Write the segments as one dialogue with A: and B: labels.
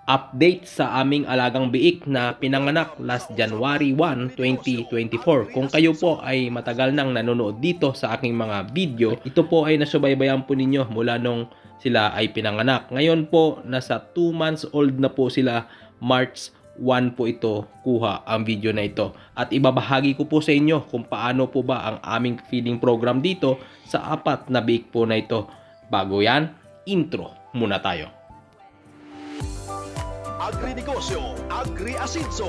A: Update sa aming alagang biik na pinanganak last January 1, 2024. Kung kayo po ay matagal nang nanonood dito sa aking mga video, ito po ay nasubaybayan po ninyo mula nung sila ay pinanganak. Ngayon po, nasa 2 months old na po sila. March 1 po ito kuha ang video na ito. At ibabahagi ko po sa inyo kung paano po ba ang aming feeding program dito sa 4 na biik po na ito. Bago yan, intro muna tayo.
B: Agrinegosyo, Agri-Asinso.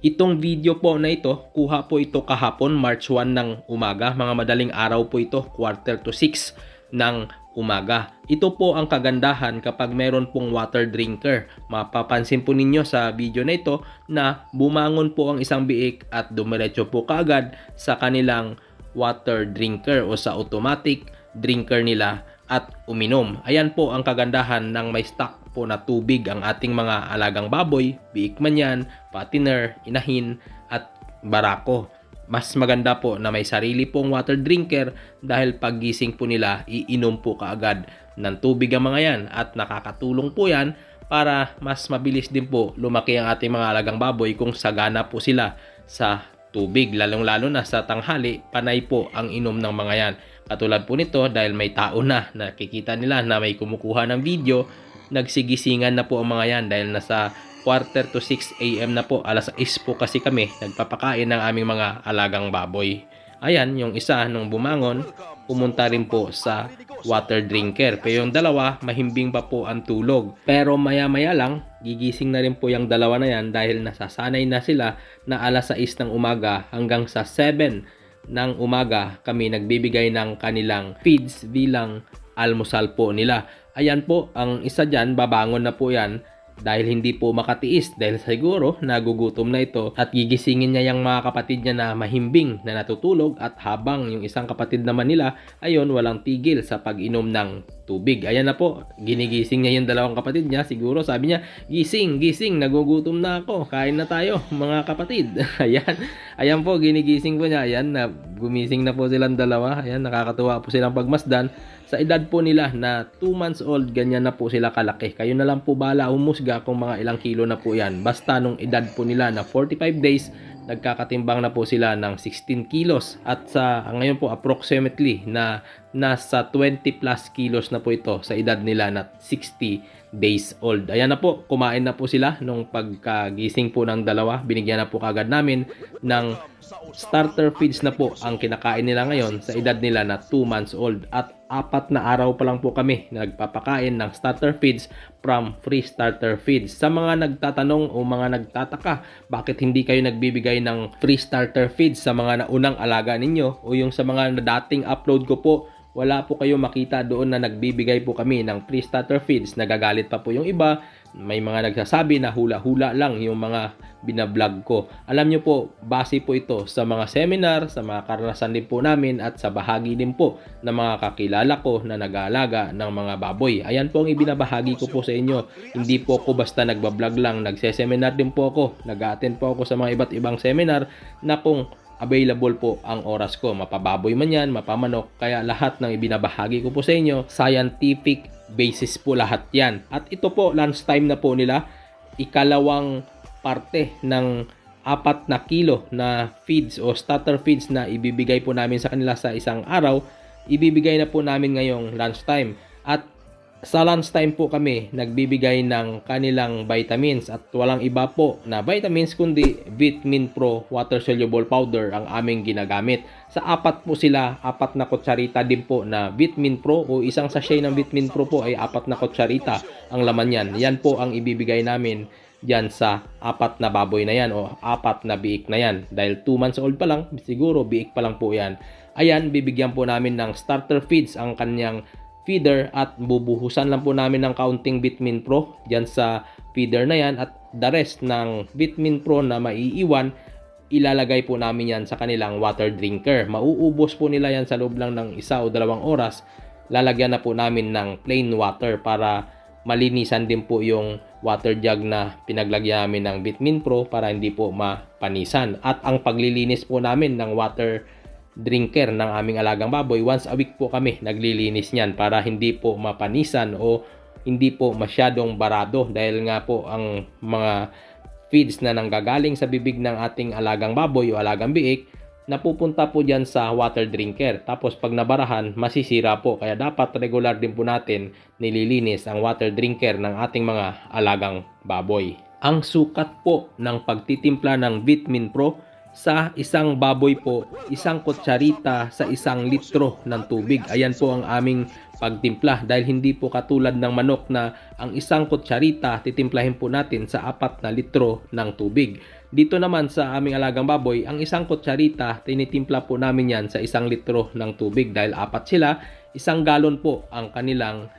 A: Itong video po na ito, kuha po ito kahapon, March 1 ng umaga. Mga madaling araw po ito, 5:45 ng umaga. Ito po ang kagandahan kapag meron pong water drinker. Mapapansin po ninyo sa video na ito na bumangon po ang isang biik at dumiretso po kaagad sa kanilang water drinker o sa automatic drinker nila at uminom. Ayan po ang kagandahan ng may stock po na tubig ang ating mga alagang baboy, biik man yan, patiner, inahin at barako. Mas maganda po na may sarili pong water drinker dahil paggising po nila, iinom po kaagad ng tubig ang mga yan at nakakatulong po yan para mas mabilis din po lumaki ang ating mga alagang baboy kung sagana po sila sa tubig. Lalong-lalo na sa tanghali, panay po ang inom ng mga yan. Katulad po nito, dahil may tao na nakikita nila na may kumukuha ng video, nagsigisingan na po ang mga yan dahil nasa 5:45 AM na po, alas 6 po kasi kami nagpapakain ng aming mga alagang baboy. Ayan, yung isa nung bumangon, pumunta rin po sa water drinker. Pero yung dalawa, mahimbing pa po ang tulog. Pero maya-maya lang, gigising na rin po yung dalawa na yan dahil nasasanay na sila na alas 6 ng umaga hanggang sa 7 ng umaga kami nagbibigay ng kanilang feeds bilang almusal po nila. Ayan po, ang isa dyan, babangon na po yan dahil hindi po makatiis dahil siguro nagugutom na ito at gigisingin niya yung mga kapatid niya na mahimbing na natutulog at habang yung isang kapatid naman nila ayon walang tigil sa pag-inom ng tubig. Ayan na po, ginigising niya yung dalawang kapatid niya. Siguro sabi niya, gising, gising, nagugutom na ako, kain na tayo mga kapatid. Ayan po, ginigising po niya. Ayan, gumising na po silang dalawa. Ayan, nakakatuwa po silang pagmasdan. Sa edad po nila na 2 months old, ganyan na po sila kalaki. Kayo na lang po bala humusga kung mga ilang kilo na po yan. Basta nung edad po nila na 45 days, nagkakatimbang na po sila ng 16 kilos. At sa ngayon po approximately na nasa 20 plus kilos na po ito sa edad nila na 60 days old. Ayan na po, kumain na po sila nung pagkagising po ng dalawa. Binigyan na po kagad namin ng starter feeds na po ang kinakain nila ngayon sa edad nila na 2 months old. At 4 na araw pa lang po kami nagpapakain ng starter feeds from free starter feeds. Sa mga nagtatanong o mga nagtataka, bakit hindi kayo nagbibigay ng free starter feeds sa mga naunang alaga ninyo o yung sa mga dating upload ko po, wala po kayo makita doon na nagbibigay po kami ng free starter feeds. Nagagalit pa po yung iba. May mga nagsasabi na hula-hula lang yung mga binablog ko. Alam nyo po, base po ito sa mga seminar, sa mga karanasan din po namin at sa bahagi din po ng mga kakilala ko na nag-aalaga ng mga baboy. Ayan po ang ibinabahagi ko po sa inyo. Hindi po ako basta nagbablog lang. Nagseseminar din po ako. Nag-attend po ako sa mga iba't ibang seminar na kung available po ang oras ko. Mapababoy man yan, mapamanok. Kaya lahat ng ibinabahagi ko po sa inyo, scientific basis po lahat yan. At ito po, lunchtime na po nila. Ikalawang parte ng 4 na kilo na feeds o starter feeds na ibibigay po namin sa kanila sa isang araw. Ibibigay na po namin ngayong lunchtime. At sa lunchtime po kami nagbibigay ng kanilang vitamins at walang iba po na vitamins kundi Vitamin Pro Water Soluble Powder ang aming ginagamit. Sa 4 po sila, 4 na kutsarita din po na Vitamin Pro o isang sachet ng Vitamin Pro po ay 4 na kutsarita ang laman yan. Yan po ang ibibigay namin dyan sa 4 na baboy na yan o 4 na biik na yan. Dahil 2 months old pa lang, siguro biik pa lang po yan. Ayan, bibigyan po namin ng starter feeds ang kanyang feeder at bubuhusan lang po namin ng kaunting Vitamin Pro dyan sa feeder na yan at the rest ng Vitamin Pro na maiiwan ilalagay po namin yan sa kanilang water drinker. Mauubos po nila yan sa loob lang ng 1 o 2 oras. Lalagyan na po namin ng plain water para malinisan din po yung water jug na pinaglagyan namin ng Vitamin Pro para hindi po mapanisan. At ang paglilinis po namin ng water drinker ng aming alagang baboy. Once a week po kami naglilinis niyan para hindi po mapanisan o hindi po masyadong barado, dahil nga po ang mga feeds na nanggagaling sa bibig ng ating alagang baboy o alagang biik napupunta po dyan sa water drinker. Tapos pag nabarahan, masisira po. Kaya dapat regular din po natin nililinis ang water drinker ng ating mga alagang baboy. Ang sukat po ng pagtitimpla ng Vitamin Pro sa isang baboy po, 1 kutsarita sa 1 litro ng tubig. Ayan po ang aming pagtimpla, dahil hindi po katulad ng manok na ang 1 kutsarita titimplahin po natin sa 4 na litro ng tubig. Dito naman sa aming alagang baboy, ang 1 kutsarita tinitimpla po namin yan sa 1 litro ng tubig, dahil 4 sila, 1 galon po ang kanilang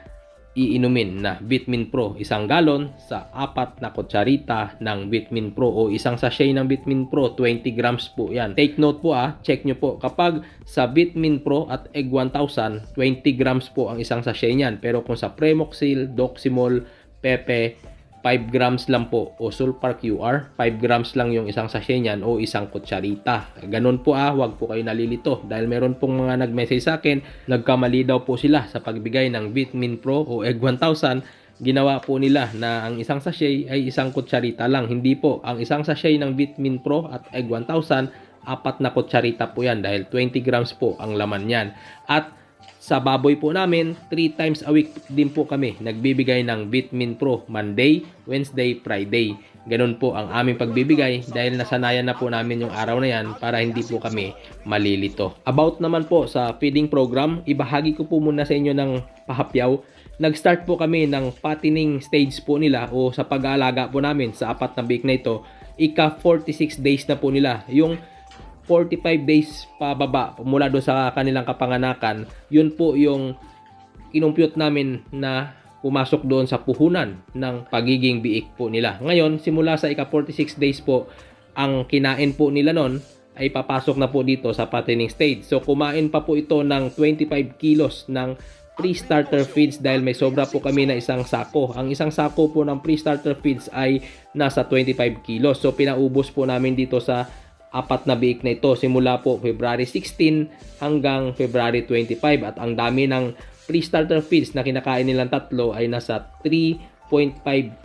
A: iinumin na Vitamin Pro. 1 galon sa 4 na kutsarita ng Vitamin Pro o 1 sachet ng Vitamin Pro, 20 grams po yan. Take note po, check nyo po, kapag sa Vitamin Pro at Egg 1000, 20 grams po ang 1 sachet niyan. Pero kung sa Premoxil, Doximol, Pepe, 5 grams lang po, o Sulfar QR, 5 grams lang yung 1 sachet niyan o 1 kutsarita. Ganun po, wag po kayo nalilito, dahil meron pong mga nag-message sa akin, nagkamali daw po sila sa pagbigay ng Vitamin Pro o Egg 1000. Ginawa po nila na ang 1 sachet ay 1 kutsarita lang. Hindi po, ang 1 sachet ng Vitamin Pro at Egg 1000, 4 na kutsarita po yan, dahil 20 grams po ang laman yan. At sa baboy po namin, 3 times a week din po kami nagbibigay ng Vitamin Pro, Monday, Wednesday, Friday. Ganun po ang aming pagbibigay, dahil nasanayan na po namin yung araw na yan para hindi po kami malilito. About naman po sa feeding program, ibahagi ko po muna sa inyo ng pahapyaw. Nag-start po kami ng fattening stage po nila o sa pag-aalaga po namin sa 4 na week na ito. Ika 46 days na po nila. Yung 45 days pababa mula doon sa kanilang kapanganakan, yun po yung kinumpute namin na pumasok doon sa puhunan ng pagiging biik po nila. Ngayon, simula sa ika 46 days po, ang kinain po nila noon ay papasok na po dito sa fattening stage. So kumain pa po ito ng 25 kilos ng pre-starter feeds, dahil may sobra po kami na 1 sako. Ang 1 sako po ng pre-starter feeds ay nasa 25 kilos. So pinaubos po namin dito sa 4 na biik na ito simula po February 16 hanggang February 25, at ang dami ng pre-starter feeds na kinakain nilang tatlo ay nasa 3.5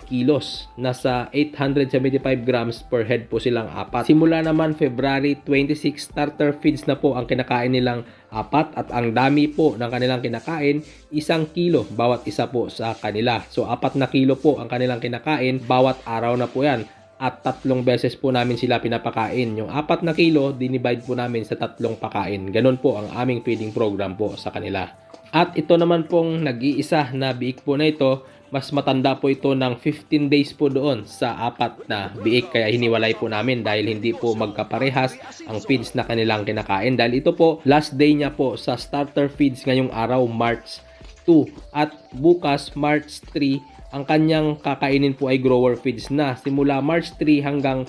A: kilos, nasa 875 grams per head po silang 4. Simula naman February 26, starter feeds na po ang kinakain nilang 4, at ang dami po ng kanilang kinakain, 1 kilo bawat isa po sa kanila. So 4 na kilo po ang kanilang kinakain bawat araw na po yan. At 3 beses po namin sila pinapakain. Yung 4 na kilo, dinivide po namin sa 3 pakain. Ganon po ang aming feeding program po sa kanila. At ito naman pong nag-iisa na biik po na ito, mas matanda po ito ng 15 days po doon sa 4 na biik. Kaya hiniwalay po namin dahil hindi po magkaparehas ang feeds na kanilang kinakain. Dahil ito po, last day niya po sa starter feeds ngayong araw, March 2. At bukas, March 3, ang kanyang kakainin po ay grower feeds na. Simula March 3 hanggang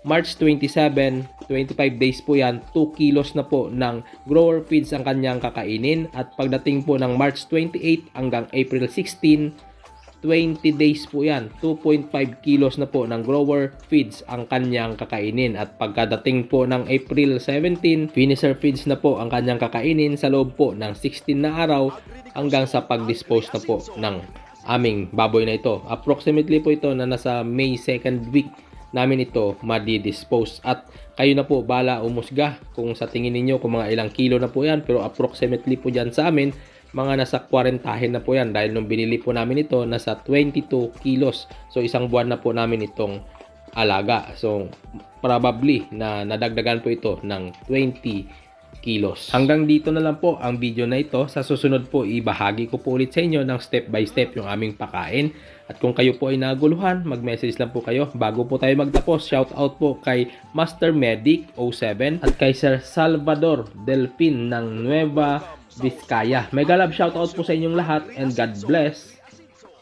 A: March 27, 25 days po yan, 2 kilos na po ng grower feeds ang kanyang kakainin. At pagdating po ng March 28 hanggang April 16, 20 days po yan, 2.5 kilos na po ng grower feeds ang kanyang kakainin. At pagkadating po ng April 17, finisher feeds na po ang kanyang kakainin sa loob po ng 16 na araw hanggang sa pag-dispose na po ng aming baboy na ito. Approximately po ito na nasa May 2nd week namin ito madi-dispose. At kayo na po bala umusga kung sa tingin ninyo kung mga ilang kilo na po yan, pero approximately po dyan sa amin mga nasa 40 na po yan, dahil nung binili po namin ito nasa 22 kilos. So 1 buwan na po namin itong alaga. So probably na nadagdagan po ito ng 20 kilos. Hanggang dito na lang po ang video na ito. Sa susunod po, ibahagi ko po ulit sa inyo ng step by step yung aming pakain. At kung kayo po ay naguluhan, mag-message lang po kayo. Bago po tayo magtapos, shout out po kay Master Medic 07 at kay Sir Salvador Delpin ng Nueva Vizcaya. Mega love shout out po sa inyong lahat and God bless.